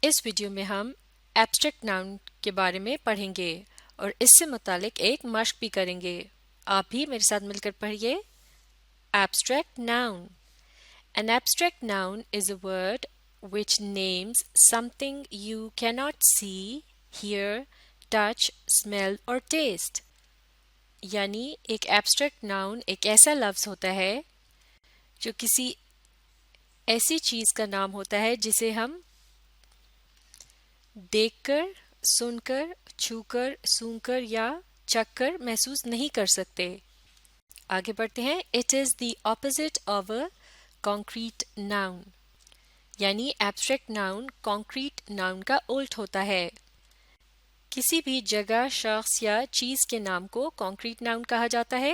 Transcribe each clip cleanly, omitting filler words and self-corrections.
اس video میں ہم abstract noun کے بارے میں پڑھیں گے اور اس سے متعلق ایک مشق بھی کریں گے. آپ بھی میرے ساتھ مل کر پڑھیے. Abstract noun. An abstract noun is a word which names something you cannot see, hear, touch, smell or taste. یعنی ایک ایبسٹریکٹ ناؤن ایک ایسا لفظ ہوتا ہے جو کسی ایسی چیز کا نام ہوتا ہے جسے ہم دیکھ کر، سن کر، چھو کر، سونگھ کر یا چکھ کر محسوس نہیں کر سکتے. آگے بڑھتے ہیں. It is the opposite of a concrete noun. یعنی ایبسٹریکٹ ناؤن کانکریٹ ناؤن کا الٹ ہوتا ہے. کسی بھی جگہ، شخص یا چیز کے نام کو کانکریٹ ناؤن کہا جاتا ہے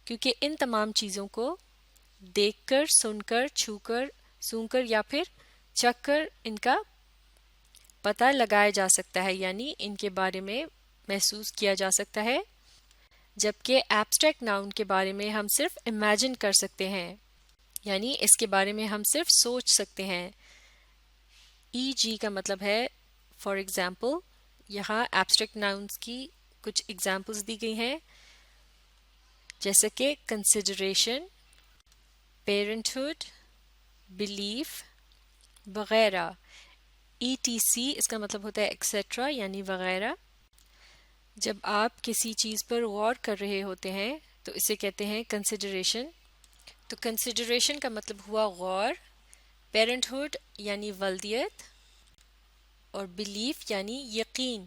کیونکہ ان تمام چیزوں کو دیکھ کر، سن کر، چھو کر، سونگھ کر یا پھر چکھ کر ان کا پتہ لگایا جا سکتا ہے، یعنی ان کے بارے میں محسوس کیا جا سکتا ہے. جبکہ ایبسٹریکٹ ناؤن کے بارے میں ہم صرف امیجن کر سکتے ہیں، یعنی اس کے بارے میں ہم صرف سوچ سکتے ہیں. ای جی کا مطلب ہے فار ایگزامپل. یہاں ایبسٹریکٹ ناؤنس کی کچھ ایگزامپلس دی گئی ہیں جیسے کہ کنسیڈریشن، پیرنٹہڈ، بلیف وغیرہ. ای ٹی سی اس کا مطلب ہوتا ہے ایکسیٹرا یعنی وغیرہ. جب آپ کسی چیز پر غور کر رہے ہوتے ہیں تو اسے کہتے ہیں کنسیڈریشن. تو کنسیڈریشن کا مطلب ہوا غور، پیرنٹہڈ یعنی ولدیت اور بلیف یعنی یقین.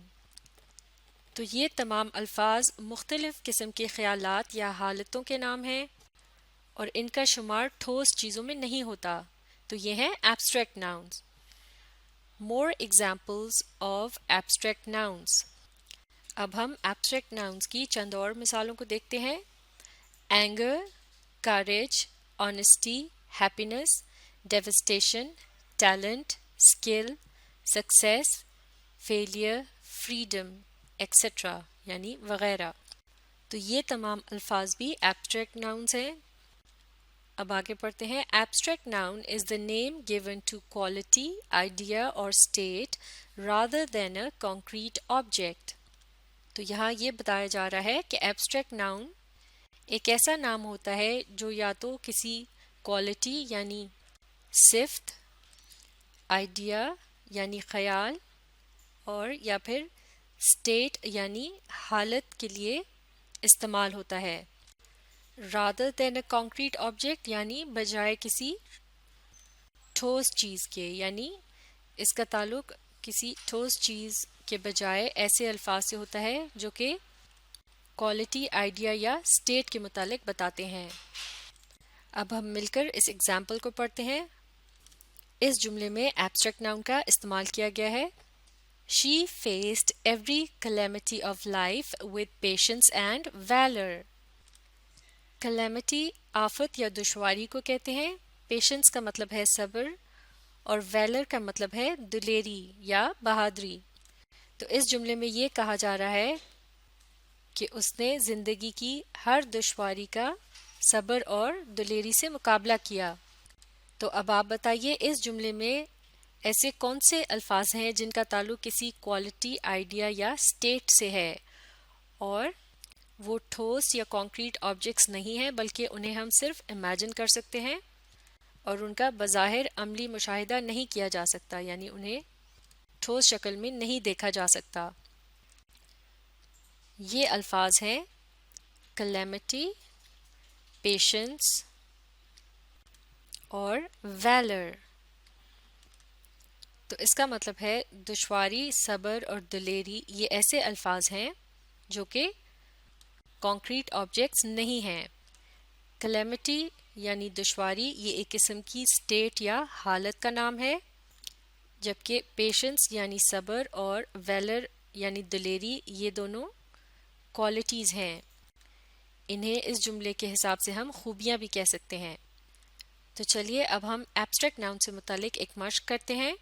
تو یہ تمام الفاظ مختلف قسم کے خیالات یا حالتوں کے نام ہیں اور ان کا شمار ٹھوس چیزوں میں نہیں ہوتا. تو یہ ہیں abstract nouns. More examples of abstract nouns. اب ہم ایبسٹریکٹ ناؤنس کی چند اور مثالوں کو دیکھتے ہیں. Anger, courage, honesty, happiness, devastation, talent, skill, success, failure, freedom etcetera یعنی وغیرہ. تو یہ تمام الفاظ بھی ایبسٹریکٹ ناؤنس ہیں. اب آگے پڑھتے ہیں. Abstract noun is the name given to quality, idea اور state rather than a concrete object. تو یہاں یہ بتایا جا رہا ہے کہ ایبسٹریکٹ ناؤن ایک ایسا نام ہوتا ہے جو یا تو کسی کوالٹی یعنی صفت، آئیڈیا یعنی خیال اور یا پھر اسٹیٹ یعنی حالت کے لیے استعمال ہوتا ہے. rather than a concrete object یعنی بجائے کسی ٹھوس چیز کے، یعنی اس کا تعلق کسی ٹھوس چیز کے بجائے ایسے الفاظ سے ہوتا ہے جو کہ کوالٹی، آئیڈیا یا اسٹیٹ کے متعلق بتاتے ہیں. اب ہم مل کر اس ایگزامپل کو پڑھتے ہیں. اس جملے میں ایبسٹریکٹ ناؤن کا استعمال کیا گیا ہے. She faced every calamity of life with patience and valor. Calamity آفت یا دشواری کو کہتے ہیں. پیشنس کا مطلب ہے صبر اور ویلر کا مطلب ہے دلیری یا بہادری. تو اس جملے میں یہ کہا جا رہا ہے کہ اس نے زندگی کی ہر دشواری کا صبر اور دلیری سے مقابلہ کیا. تو اب آپ بتائیے اس جملے میں ایسے کون سے الفاظ ہیں جن کا تعلق کسی کوالٹی، آئیڈیا یا اسٹیٹ سے ہے اور وہ ٹھوس یا کانکریٹ آبجیکٹس نہیں ہیں بلکہ انہیں ہم صرف امیجن کر سکتے ہیں اور ان کا بظاہر عملی مشاہدہ نہیں کیا جا سکتا، یعنی انہیں ٹھوس شکل میں نہیں دیکھا جا سکتا. یہ الفاظ ہیں کلیمٹی، پیشنس اور ویلر. تو اس کا مطلب ہے دشواری، صبر اور دلیری یہ ایسے الفاظ ہیں جو کہ کانکریٹ آبجیکٹس نہیں ہیں. کلیمٹی یعنی دشواری یہ ایک قسم کی اسٹیٹ یا حالت کا نام ہے، جبکہ پیشنس یعنی صبر اور ویلر یعنی دلیری یہ دونوں کوالٹیز ہیں. انہیں اس جملے کے حساب سے ہم خوبیاں بھی کہہ سکتے ہیں. تو چلیے اب ہم ایبسٹریکٹ ناؤن سے متعلق ایک مشق کرتے ہیں.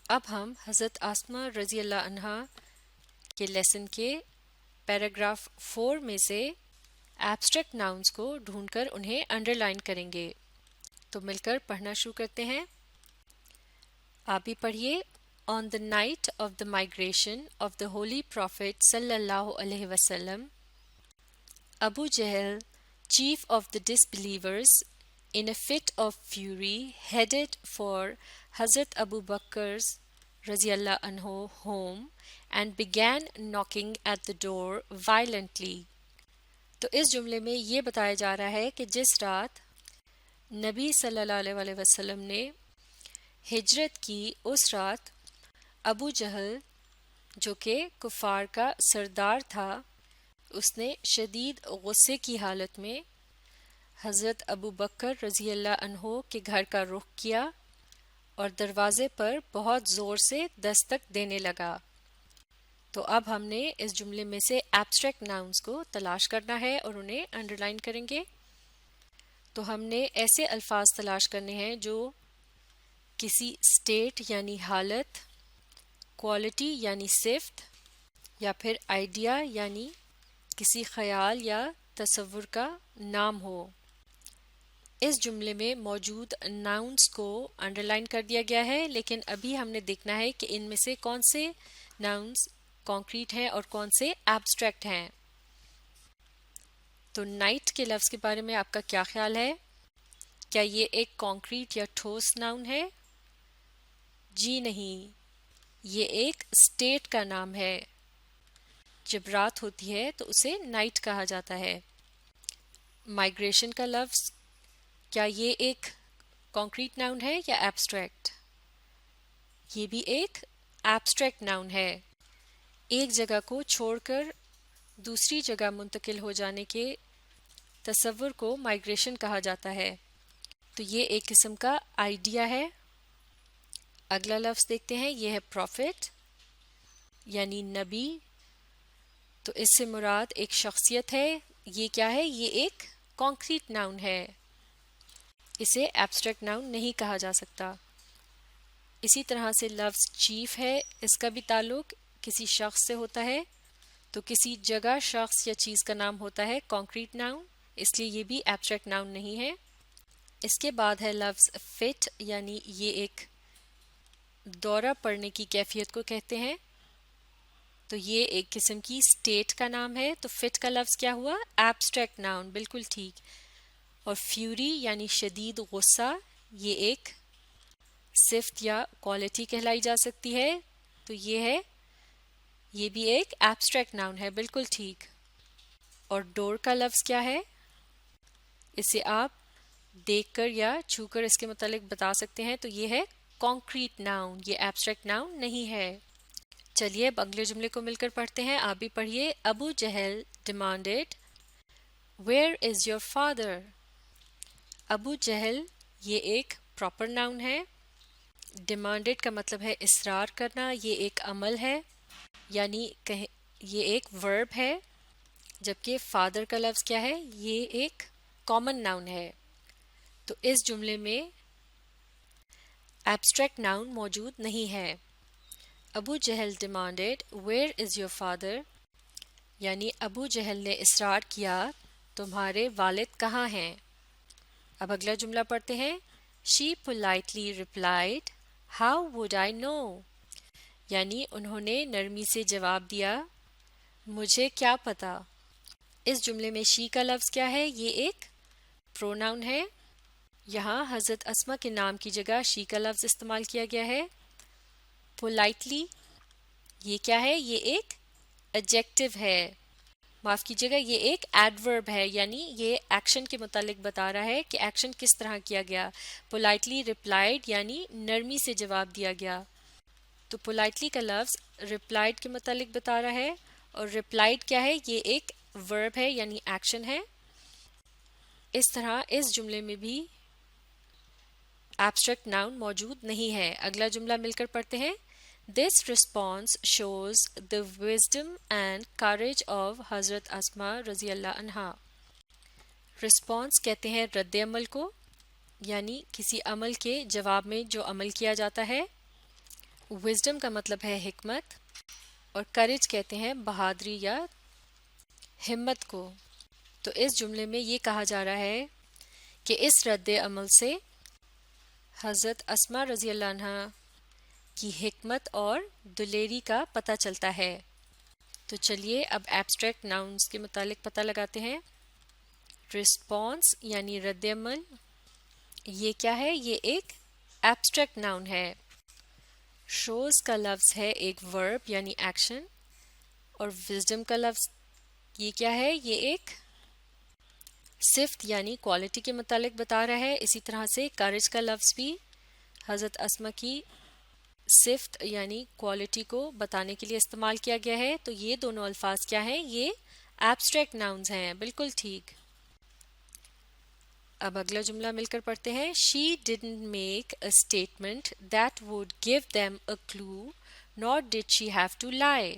اب ہم حضرت آسمہ رضی اللہ عنہا کے لیسن کے پیراگراف 4 میں سے ایبسٹریکٹ ناؤنس کو ڈھونڈ کر انہیں انڈر لائن کریں گے. تو مل کر پڑھنا شروع کرتے ہیں. آپ بھی پڑھیے. On the night of the migration of the Holy Prophet sallallahu alaihi wasallam, Abu Jahl, chief of the disbelievers, in a fit of fury, headed for Hazrat Abu Bakr's Raziyallahu anhu home and began knocking at the door violently. تو اس جملے میں یہ بتایا جا رہا ہے کہ جس رات نبی صلی اللہ علیہ وسلم نے ہجرت کی، اس رات ابو جہل جو کہ کفار کا سردار تھا، اس نے شدید غصے کی حالت میں حضرت ابو بکر رضی اللہ عنہ کے گھر کا رخ کیا اور دروازے پر بہت زور سے دستک دینے لگا۔ تو اب ہم نے اس جملے میں سے ایبسٹریکٹ ناؤنز کو تلاش کرنا ہے اور انہیں انڈر لائن کریں گے۔ تو ہم نے ایسے الفاظ تلاش کرنے ہیں جو کسی اسٹیٹ یعنی حالت، کوالٹی یعنی صفت، یا پھر آئیڈیا یعنی کسی خیال یا تصور کا نام ہو۔ اس جملے میں موجود ناؤنز کو انڈر لائن کر دیا گیا ہے، لیکن ابھی ہم نے دیکھنا ہے کہ ان میں سے کون سے ناؤنز کانکریٹ ہیں اور کون سے ایبسٹریکٹ ہیں۔ تو نائٹ کے لفظ کے بارے میں آپ کا کیا خیال ہے؟ کیا یہ ایک کانکریٹ یا ٹھوس ناؤن ہے؟ جی نہیں، یہ ایک اسٹیٹ کا نام ہے۔ جب رات ہوتی ہے تو اسے نائٹ کہا جاتا ہے۔ مائگریشن کا لفظ، کیا یہ ایک کانکریٹ ناؤن ہے یا ایبسٹریکٹ؟ یہ بھی ایک ایبسٹریکٹ ناؤن ہے۔ ایک جگہ کو چھوڑ کر دوسری جگہ منتقل ہو جانے کے تصور کو مائگریشن کہا جاتا ہے۔ تو یہ ایک قسم کا آئیڈیا ہے۔ اگلا لفظ دیکھتے ہیں، یہ ہے پروفٹ یعنی نبی۔ تو اس سے مراد ایک شخصیت ہے۔ یہ کیا ہے؟ یہ ایک کانکریٹ ناؤن ہے، اسے ایبسٹریکٹ ناؤن نہیں کہا جا سکتا۔ اسی طرح سے لفظ چیف ہے، اس کا بھی تعلق کسی شخص سے ہوتا ہے۔ تو کسی جگہ، شخص یا چیز کا نام ہوتا ہے کانکریٹ ناؤن، اس لیے یہ بھی ایبسٹریکٹ ناؤن نہیں ہے۔ اس کے بعد ہے لفظ فٹ، یعنی یہ ایک دورہ پڑنے کی کیفیت کو کہتے ہیں۔ تو یہ ایک قسم کی اسٹیٹ کا نام ہے۔ تو فٹ کا لفظ کیا ہوا؟ ایبسٹریکٹ ناؤن، بالکل ٹھیک۔ اور فیوری یعنی شدید غصہ، یہ ایک صفت یا کوالٹی کہلائی جا سکتی ہے۔ تو یہ بھی ایک ایبسٹریکٹ ناؤن ہے، بالکل ٹھیک۔ اور ڈور کا لفظ کیا ہے؟ اسے آپ دیکھ کر یا چھو کر اس کے متعلق بتا سکتے ہیں۔ تو یہ ہے کانکریٹ ناؤن، یہ ایبسٹریکٹ ناؤن نہیں ہے۔ چلیے اب اگلے جملے کو مل کر پڑھتے ہیں، آپ بھی پڑھیے۔ Abu Jahl demanded where is your father. Abu Jahl یہ ایک پراپر ناؤن ہے۔ ڈیمانڈیڈ کا مطلب ہے اصرار کرنا، یہ ایک عمل ہے، یعنی یہ ایک ورب ہے، جبکہ فادر کا لفظ کیا ہے؟ یہ ایک کامن ناؤن ہے۔ تو اس جملے میں ایبسٹریکٹ ناؤن موجود نہیں ہے۔ Abu Jahl demanded where is your father, یعنی ابو جہل نے اصرار کیا تمہارے والد کہاں ہیں۔ اب اگلا جملہ پڑھتے ہیں۔ She politely replied, How would I know؟ یعنی انہوں نے نرمی سے جواب دیا، مجھے کیا پتا۔ اس جملے میں شی کا لفظ کیا ہے؟ یہ ایک پروناؤن ہے۔ یہاں حضرت اسما کے نام کی جگہ شی کا لفظ استعمال کیا گیا ہے۔ پولائٹلی یہ کیا ہے؟ یہ ایک ایڈجیکٹو ہے، معاف کیجیے گا، یہ ایک ایڈورب ہے، یعنی یہ ایکشن کے متعلق بتا رہا ہے کہ ایکشن کس طرح کیا گیا۔ پولائٹلی ریپلائڈ یعنی نرمی سے جواب دیا گیا۔ تو پولائٹلی کا لفظ ریپلائڈ کے متعلق بتا رہا ہے، اور ریپلائڈ کیا ہے؟ یہ ایک ورب ہے یعنی ایکشن ہے۔ اس طرح اس جملے میں بھی ایبسٹریکٹ ناؤن موجود نہیں ہے۔ اگلا جملہ مل کر پڑھتے ہیں۔ This response shows the wisdom and courage of حضرت اسما رضی اللہ عنہا۔ رسپانس کہتے ہیں رد عمل کو، یعنی کسی عمل کے جواب میں جو عمل کیا جاتا ہے۔ وزڈم کا مطلب ہے حکمت، اور کریج کہتے ہیں بہادری یا ہمت کو۔ تو اس جملے میں یہ کہا جا رہا ہے کہ اس رد عمل سے حضرت اسما رضی اللہ عنہا کی حکمت اور دلیری کا پتہ چلتا ہے۔ تو چلیے اب ایبسٹریکٹ ناؤنز کے متعلق پتہ لگاتے ہیں۔ رسپانس یعنی رد عمل، یہ کیا ہے؟ یہ ایک ایبسٹریکٹ ناؤن ہے۔ شوز کا لفظ ہے ایک ورب یعنی ایکشن، اور وزڈم کا لفظ یہ کیا ہے؟ یہ ایک صفت یعنی کوالٹی کے متعلق بتا رہا ہے۔ اسی طرح سے کریج کا لفظ بھی حضرت اسما کی صفت یعنی کوالٹی کو بتانے کے لیے استعمال کیا گیا ہے۔ تو یہ دونوں الفاظ کیا ہیں؟ یہ ایبسٹریکٹ ناؤنز ہیں، بالکل ٹھیک۔ اب اگلا جملہ مل کر پڑھتے ہیں۔ She didn't make a statement that would give them a clue, nor did she have to lie.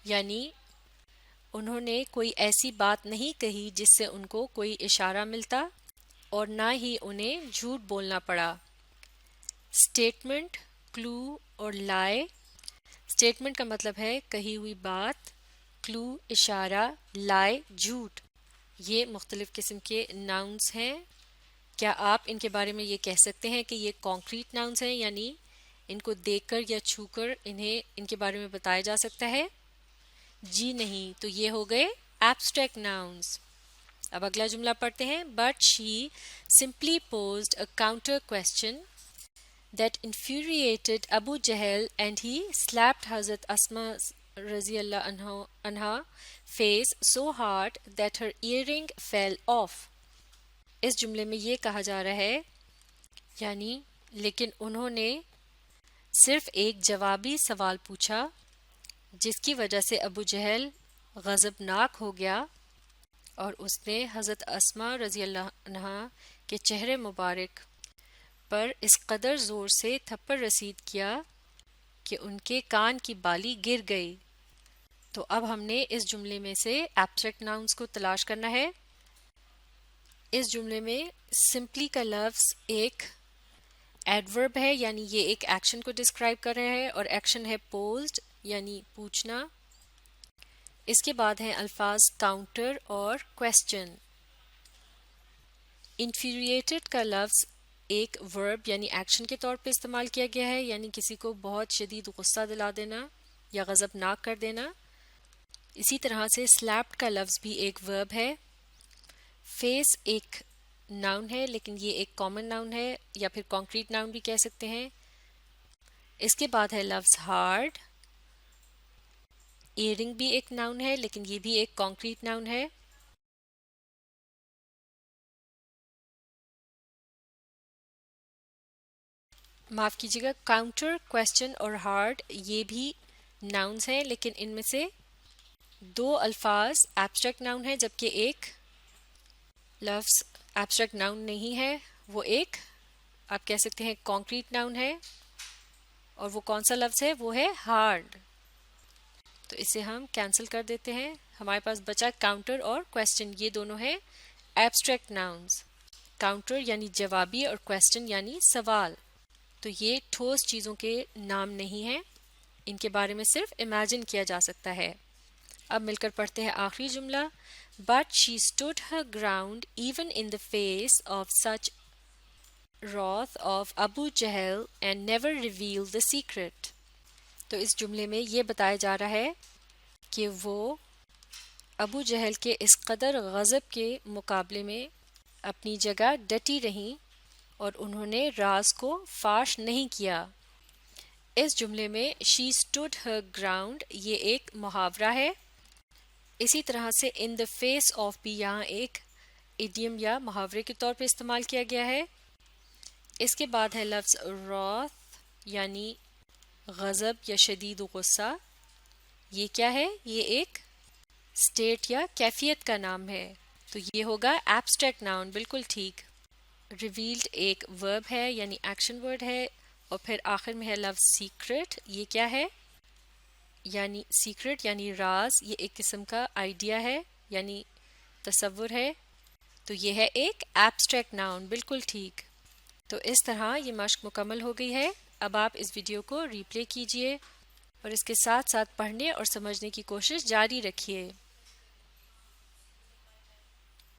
یعنی انہوں نے کوئی ایسی بات نہیں کہی جس سے ان کو کوئی اشارہ ملتا اور نہ ہی انہیں جھوٹ بولنا پڑا۔ اسٹیٹمنٹ، کلو اور لائے۔ اسٹیٹمنٹ کا مطلب ہے کہی ہوئی بات، کلو اشارہ، لائے جھوٹ۔ یہ مختلف قسم کے ناؤنز ہیں۔ کیا آپ ان کے بارے میں یہ کہہ سکتے ہیں کہ یہ کانکریٹ ناؤنز ہیں، یعنی ان کو دیکھ کر یا چھو کر ان کے بارے میں بتایا جا سکتا ہے؟ جی نہیں، تو یہ ہو گئے ایبسٹریکٹ ناؤنز۔ اب اگلا جملہ پڑھتے ہیں۔ But she simply posed a counter question that infuriated Abu Jahl and he slapped Hazrat Asma رضی اللہ عنہا face so hard that her earring fell off. اس جملے میں یہ کہا جا رہا ہے یعنی لیکن انہوں نے صرف ایک جوابی سوال پوچھا جس کی وجہ سے ابو جہل غضبناک ہو گیا اور اس نے حضرت اسما رضی اللہ عنہا کے چہرے مبارک پر اس قدر زور سے تھپڑ رسید کیا کہ ان کے کان کی بالی گر گئی۔ تو اب ہم نے اس جملے میں سے ایبسٹریکٹ ناؤنز کو تلاش کرنا ہے۔ اس جملے میں سمپلی کا لفظ ایک ایڈورب ہے، یعنی یہ ایک ایکشن کو ڈسکرائب کر رہے ہیں، اور ایکشن ہے پوزڈ یعنی پوچھنا۔ اس کے بعد ہیں الفاظ کاؤنٹر اور کویسچن۔ انفیریٹڈ کا لفظ ایک ورب یعنی ایکشن کے طور پہ استعمال کیا گیا ہے، یعنی کسی کو بہت شدید غصہ دلا دینا یا غضبناک کر دینا۔ اسی طرح سے سلیپڈ کا لفظ بھی ایک ورب ہے۔ فیس ایک ناؤن ہے لیکن یہ ایک کامن ناؤن ہے یا پھر کانکریٹ ناؤن بھی کہہ سکتے ہیں۔ اس کے بعد ہے لفظ ہارڈ۔ ایئرنگ بھی ایک ناؤن ہے لیکن یہ بھی ایک کانکریٹ ناؤن ہے۔ معاف کیجیے گا، کاؤنٹر، کویسچن اور ہارڈ یہ بھی ناؤنز ہیں لیکن ان میں سے دو الفاظ ایبسٹریکٹ ناؤن ہے جبکہ ایک لفظ ایبسٹریکٹ ناؤن نہیں ہے، وہ ایک آپ کہہ سکتے ہیں کانکریٹ ناؤن ہے، اور وہ کون سا لفظ ہے؟ وہ ہے ہارڈ۔ تو اسے ہم کینسل کر دیتے ہیں۔ ہمارے پاس بچا کاؤنٹر اور کویسچن، یہ دونوں ہیں ایبسٹریکٹ ناؤنز۔ کاؤنٹر یعنی جوابی اور کویسچن یعنی سوال۔ تو یہ ٹھوس چیزوں کے نام نہیں ہیں، ان کے بارے میں صرف امیجن کیا جا سکتا ہے۔ اب مل کر پڑھتے ہیں آخری جملہ۔ But she stood her ground even in the face of such wrath of Abu Jahl and never revealed the secret. تو اس جملے میں یہ بتایا جا رہا ہے کہ وہ ابو جہل کے اس قدر غضب کے مقابلے میں اپنی جگہ ڈٹی رہیں اور انہوں نے راز کو فاش نہیں کیا۔ اس جملے میں she stood her ground یہ ایک محاورہ ہے۔ اسی طرح سے in the face of بھی یہاں ایک ایڈیم یا محاورے کے طور پہ استعمال کیا گیا ہے۔ اس کے بعد ہے لفظ wrath یعنی غضب یا شدید غصہ۔ یہ کیا ہے؟ یہ ایک اسٹیٹ یا کیفیت کا نام ہے، تو یہ ہوگا ایبسٹریکٹ ناؤن، بالکل ٹھیک۔ ریویلڈ ایک ورب ہے یعنی ایکشن ورڈ ہے، اور پھر آخر میں ہے لفظ سیکرٹ۔ یہ کیا ہے؟ یعنی سیکرٹ یعنی راز، یہ ایک قسم کا آئیڈیا ہے یعنی تصور ہے، تو یہ ہے ایک ایبسٹریکٹ ناؤن، بالکل ٹھیک۔ تو اس طرح یہ مشق مکمل ہو گئی ہے۔ اب آپ اس ویڈیو کو ری پلے کیجئے اور اس کے ساتھ ساتھ پڑھنے اور سمجھنے کی کوشش جاری رکھیے۔